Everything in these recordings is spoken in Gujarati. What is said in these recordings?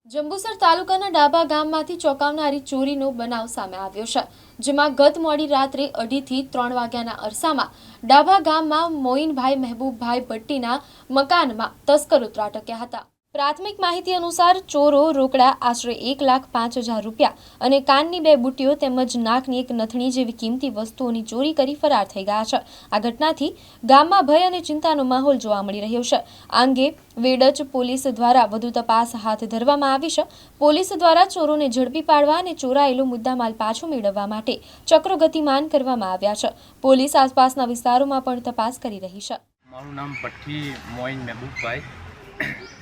જંબુસર તાલુકાના ડાબા ગામમાંથી ચોંકાવનારી ચોરીનો બનાવ સામે આવ્યો છે, જેમાં ગત મોડી રાત્રે 2:30 થી 3 વાગ્યાના અરસામાં ડાબા ગામમાં મોઈનભાઈ મહેબૂબભાઈ ભટ્ટીના મકાનમાં તસ્કરો ત્રાટક્યા હતા। પ્રાથમિક માહિતી અનુસાર ચોરો રોકડા આશરે 1,05,000 રૂપિયા અને કાનની 2 બુટ્ટીઓ તેમજ નાકની એક નથણી જેવી કિંમતી વસ્તુઓની ચોરી કરી ફરાર થઈ ગયા છે। આ ઘટનાથી ગામમાં ભય અને ચિંતાનો માહોલ જોવા મળી રહ્યો છે। આ અંગે વેડજ પોલીસ દ્વારા વધુ તપાસ હાથ ધરવામાં આવી છે। પોલીસ દ્વારા ચોરોને ઝડપી પાડવા અને ચોરાયેલો મુદ્દામાલ પાછો મેળવવા માટે ચક્રો ગતિમાન કરવામાં આવ્યા છે। પોલીસ આસપાસના વિસ્તારોમાં પણ તપાસ કરી રહી છે। મારું નામ ભટ્ટી મોઈન મહેબૂબભાઈ,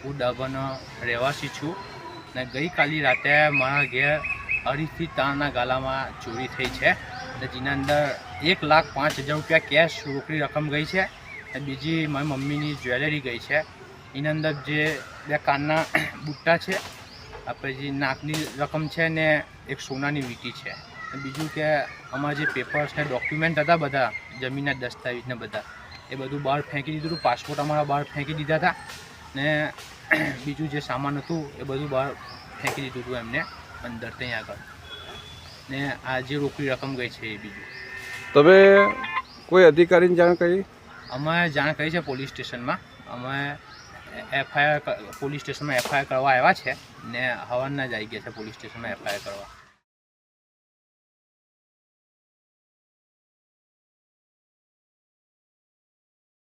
હું ડાબાનો રહેવાસી છું ને ગઈકાલે રાતે મારા ઘેર 2:30 થી 3ના ગાલામાં ચોરી થઈ છે અને જેના અંદર 1,05,000 રૂપિયા કેશ રોકડી રકમ ગઈ છે અને બીજી મારી મમ્મીની જ્વેલરી ગઈ છે। એના અંદર જે 2 કાનના બુટ્ટા છે, આપણે જે નાકની રકમ છે ને એક સોનાની વીંટી છે। બીજું કે અમારા જે પેપર્સ ને ડોક્યુમેન્ટ હતા બધા જમીનના દસ્તાવેજ ને બધા એ બધું બહાર ફેંકી દીધું હતું। પાસપોર્ટ અમારા બહાર ફેંકી દીધા હતા ને બીજું જે સામાન હતું એ બધું બહાર ફેંકી દીધું હતું એમને અંદર ત્યાં આગળ ને આ જે રોકડી રકમ ગઈ છે એ બીજું। તમે કોઈ અધિકારીને જાણ કરી? અમે જાણ કરી છે પોલીસ સ્ટેશનમાં। અમે પોલીસ સ્ટેશનમાં એફઆઈઆર કરવા આવ્યા છે ને હવાના જ આવી ગયા છે પોલીસ સ્ટેશનમાં એફઆઈઆર કરવા।